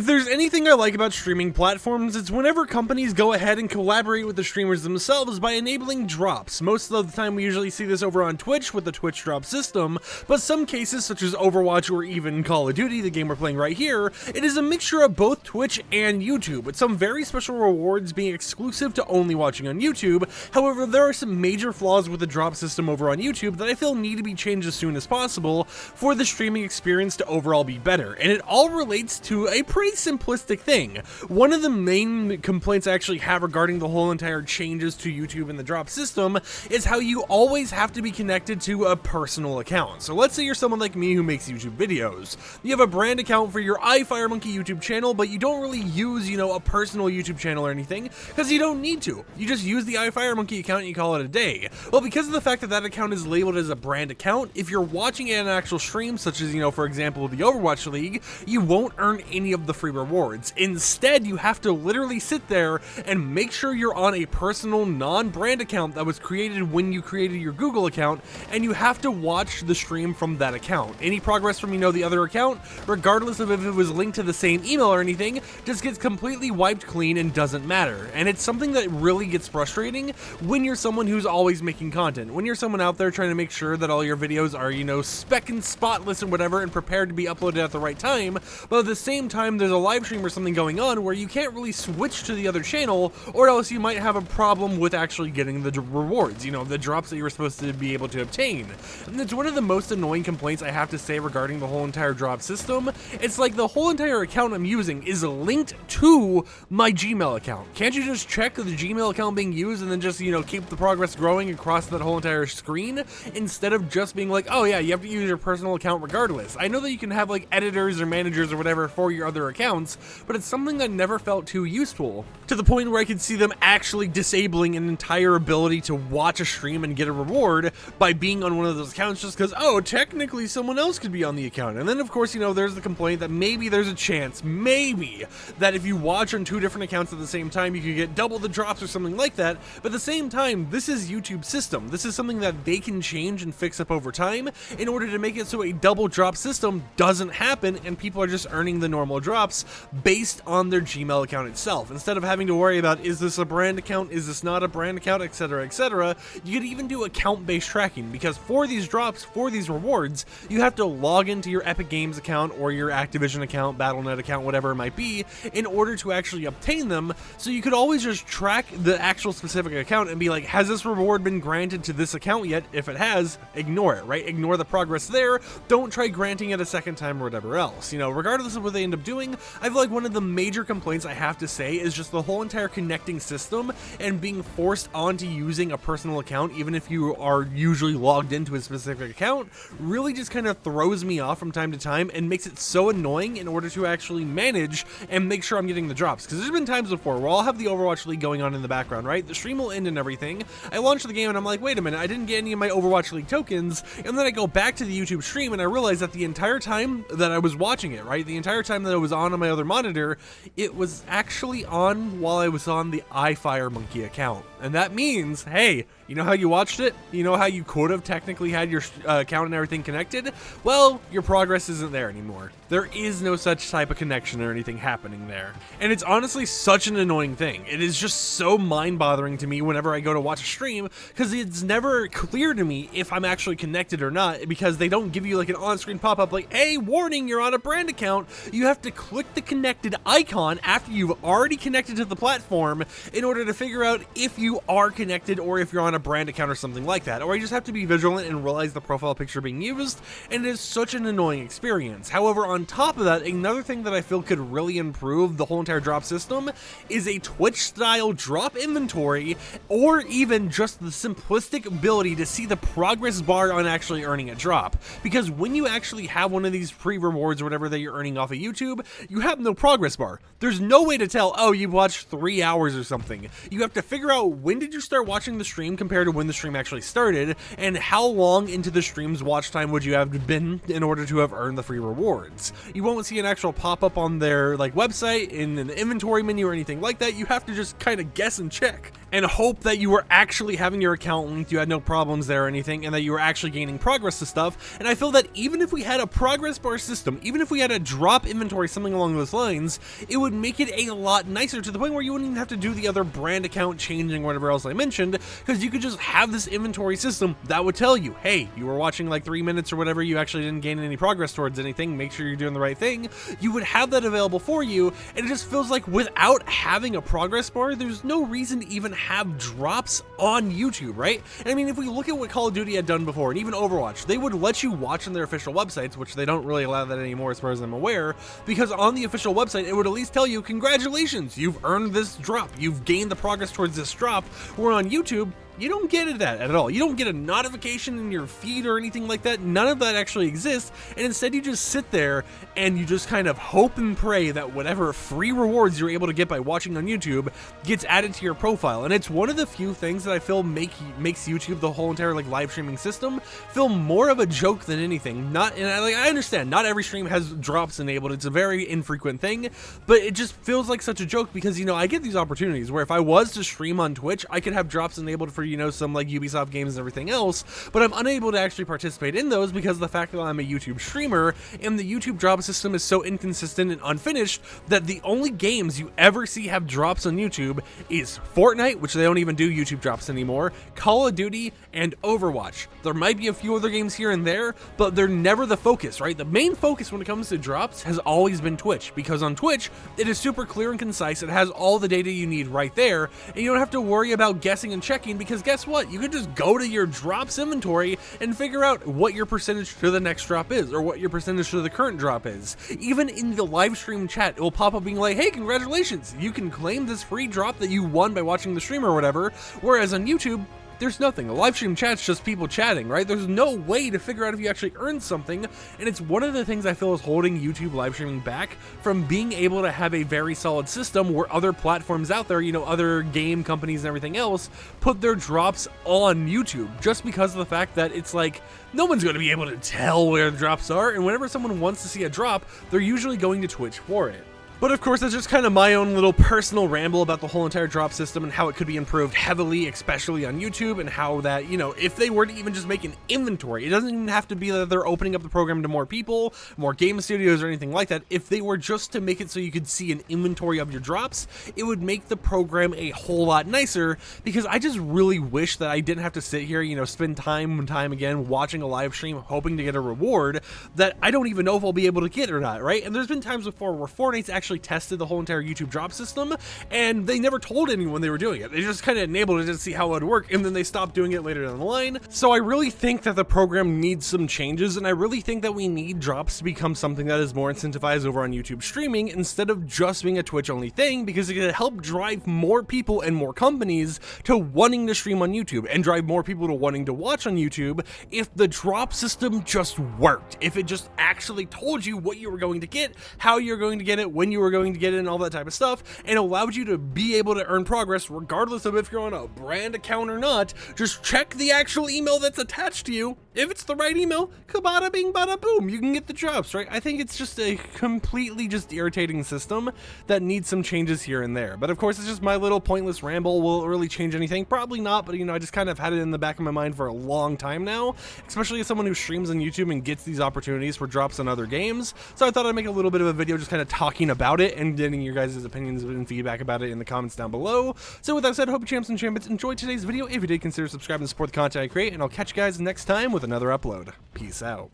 If there's anything I like about streaming platforms, it's whenever companies go ahead and collaborate with the streamers themselves by enabling drops. Most of the time we usually see this over on Twitch with the Twitch drop system, but some cases such as Overwatch or even Call of Duty, the game we're playing right here, it is a mixture of both Twitch and YouTube, with some very special rewards being exclusive to only watching on YouTube. However, there are some major flaws with the drop system over on YouTube that I feel need to be changed as soon as possible for the streaming experience to overall be better, and it all relates to a pretty simplistic thing. One of the main complaints I actually have regarding the whole entire changes to YouTube and the drop system is how you always have to be connected to a personal account. So let's say you're someone like me who makes YouTube videos. You have a brand account for your FireMonkey YouTube channel, but you don't really use, a personal YouTube channel or anything, because you don't need to. You just use the FireMonkey account and you call it a day. Well, because of the fact that that account is labeled as a brand account, if you're watching an actual stream, such as, for example, the Overwatch League, you won't earn any of the free rewards. Instead, you have to literally sit there and make sure you're on a personal non-brand account that was created when you created your Google account, and you have to watch the stream from that account. Any progress from, the other account, regardless of if it was linked to the same email or anything, just gets completely wiped clean and doesn't matter. And it's something that really gets frustrating when you're someone who's always making content. When you're someone out there trying to make sure that all your videos are, spec and spotless and whatever and prepared to be uploaded at the right time, but at the same time there's a live stream or something going on where you can't really switch to the other channel, or else you might have a problem with actually getting the rewards, the drops that you were supposed to be able to obtain. And it's one of the most annoying complaints I have to say regarding the whole entire drop system. It's like the whole entire account I'm using is linked to my Gmail account. Can't you just check the Gmail account being used and then just, keep the progress growing across that whole entire screen, instead of just being like, oh yeah, you have to use your personal account regardless. I know that you can have like editors or managers or whatever for your other accounts, but it's something that never felt too useful, to the point where I could see them actually disabling an entire ability to watch a stream and get a reward by being on one of those accounts just because, oh, technically someone else could be on the account. And then of course, there's the complaint that maybe there's a chance, maybe, that if you watch on two different accounts at the same time, you could get double the drops or something like that. But at the same time, this is YouTube's system. This is something that they can change and fix up over time in order to make it so a double drop system doesn't happen and people are just earning the normal drops based on their Gmail account itself. Instead of having to worry about, is this a brand account, is this not a brand account, etc., etc., you could even do account-based tracking, because for these drops, for these rewards, you have to log into your Epic Games account or your Activision account, Battle.net account, whatever it might be, in order to actually obtain them. So you could always just track the actual specific account and be like, has this reward been granted to this account yet? If it has, ignore it, right? Ignore the progress there. Don't try granting it a second time or whatever else. Regardless of what they end up doing, I feel like one of the major complaints I have to say is just the whole entire connecting system and being forced onto using a personal account, even if you are usually logged into a specific account, really just kind of throws me off from time to time and makes it so annoying in order to actually manage and make sure I'm getting the drops. Because there's been times before where I'll have the Overwatch League going on in the background, right? The stream will end and everything. I launch the game and I'm like, wait a minute, I didn't get any of my Overwatch League tokens. And then I go back to the YouTube stream and I realize that the entire time that I was watching it, right? The entire time that it was on my other monitor, it was actually on while I was on the FireMonkey account. And that means, hey, you know how you watched it? You know how you could have technically had your account and everything connected? Well, your progress isn't there anymore. There is no such type of connection or anything happening there. And it's honestly such an annoying thing. It is just so mind-bothering to me whenever I go to watch a stream, because it's never clear to me if I'm actually connected or not, because they don't give you like an on-screen pop-up like, hey, warning, you're on a brand account. You have to click the connected icon after you've already connected to the platform in order to figure out if you are connected or if you're on a brand account or something like that. Or you just have to be vigilant and realize the profile picture being used, and it is such an annoying experience. However, on top of that, another thing that I feel could really improve the whole entire drop system is a Twitch-style drop inventory, or even just the simplistic ability to see the progress bar on actually earning a drop. Because when you actually have one of these free rewards or whatever that you're earning off of YouTube, you have no progress bar. There's no way to tell, oh, you watched 3 hours or something. You have to figure out when did you start watching the stream compared to when the stream actually started, and how long into the stream's watch time would you have been in order to have earned the free rewards. You won't see an actual pop-up on their website in an inventory menu or anything like that. You have to just kind of guess and check. and hope that you were actually having your account linked, you had no problems there or anything, and that you were actually gaining progress to stuff. And I feel that even if we had a progress bar system, even if we had a drop inventory, something along those lines, it would make it a lot nicer, to the point where you wouldn't even have to do the other brand account changing, whatever else I mentioned, because you could just have this inventory system that would tell you, hey, you were watching like 3 minutes or whatever, you actually didn't gain any progress towards anything, make sure you're doing the right thing. You would have that available for you, and it just feels like without having a progress bar, there's no reason to even have drops on YouTube, right? And I mean, if we look at what Call of Duty had done before, and even Overwatch, they would let you watch on their official websites, which they don't really allow that anymore as far as I'm aware, because on the official website, it would at least tell you, congratulations, you've earned this drop, you've gained the progress towards this drop. Where on YouTube, you don't get that at all. You don't get a notification in your feed or anything like that. None of that actually exists. And instead you just sit there and you just kind of hope and pray that whatever free rewards you're able to get by watching on YouTube gets added to your profile. And it's one of the few things that I feel makes YouTube, the whole entire like live streaming system, feel more of a joke than anything. I understand not every stream has drops enabled. It's a very infrequent thing, but it just feels like such a joke because, you know, I get these opportunities where if I was to stream on Twitch, I could have drops enabled for, you know, some like Ubisoft games and everything else, but I'm unable to actually participate in those because of the fact that I'm a YouTube streamer, and the YouTube drop system is so inconsistent and unfinished that the only games you ever see have drops on YouTube is Fortnite, which they don't even do YouTube drops anymore, Call of Duty, and Overwatch. There might be a few other games here and there, but they're never the focus, right? The main focus when it comes to drops has always been Twitch, because on Twitch, it is super clear and concise. It has all the data you need right there, and you don't have to worry about guessing and checking, because guess what? You can just go to your drops inventory and figure out what your percentage to the next drop is, or what your percentage to the current drop is. Even in the live stream chat, it will pop up being like, hey, congratulations, you can claim this free drop that you won by watching the stream or whatever, whereas on YouTube, there's nothing. A live stream chat's just people chatting, right? There's no way to figure out if you actually earned something, and it's one of the things I feel is holding YouTube live streaming back from being able to have a very solid system where other platforms out there, you know, other game companies and everything else, put their drops on YouTube, just because of the fact that it's like, no one's going to be able to tell where the drops are, and whenever someone wants to see a drop, they're usually going to Twitch for it. But of course, that's just kind of my own little personal ramble about the whole entire drop system and how it could be improved heavily, especially on YouTube, and how that, you know, if they were to even just make an inventory, it doesn't even have to be that they're opening up the program to more people, more game studios, or anything like that. If they were just to make it so you could see an inventory of your drops, it would make the program a whole lot nicer, because I just really wish that I didn't have to sit here, you know, spend time and time again watching a live stream hoping to get a reward that I don't even know if I'll be able to get or not, right? And there's been times before where Fortnite's actually tested the whole entire YouTube drop system, and they never told anyone they were doing it. They just kind of enabled it to see how it would work, and then they stopped doing it later down the line. So I really think that the program needs some changes, and I really think that we need drops to become something that is more incentivized over on YouTube streaming instead of just being a Twitch only thing, because it can help drive more people and more companies to wanting to stream on YouTube, and drive more people to wanting to watch on YouTube if the drop system just worked. If it just actually told you what you were going to get, how you're going to get it, when you were going to get it, and all that type of stuff, and allowed you to be able to earn progress regardless of if you're on a brand account or not. Just check the actual email that's attached to you. If it's the right email, kabada bing bada boom, you can get the drops, right? I think it's just a completely just irritating system that needs some changes here and there. But of course, it's just my little pointless ramble. Will it really change anything? Probably not, but you know, I just kind of had it in the back of my mind for a long time now, especially as someone who streams on YouTube and gets these opportunities for drops on other games. So I thought I'd make a little bit of a video just kind of talking about it and getting your guys' opinions and feedback about it in the comments down below. So with that said, I hope you champs and champions enjoyed today's video. If you did, consider subscribing to support the content I create, and I'll catch you guys next time with another upload. Peace out.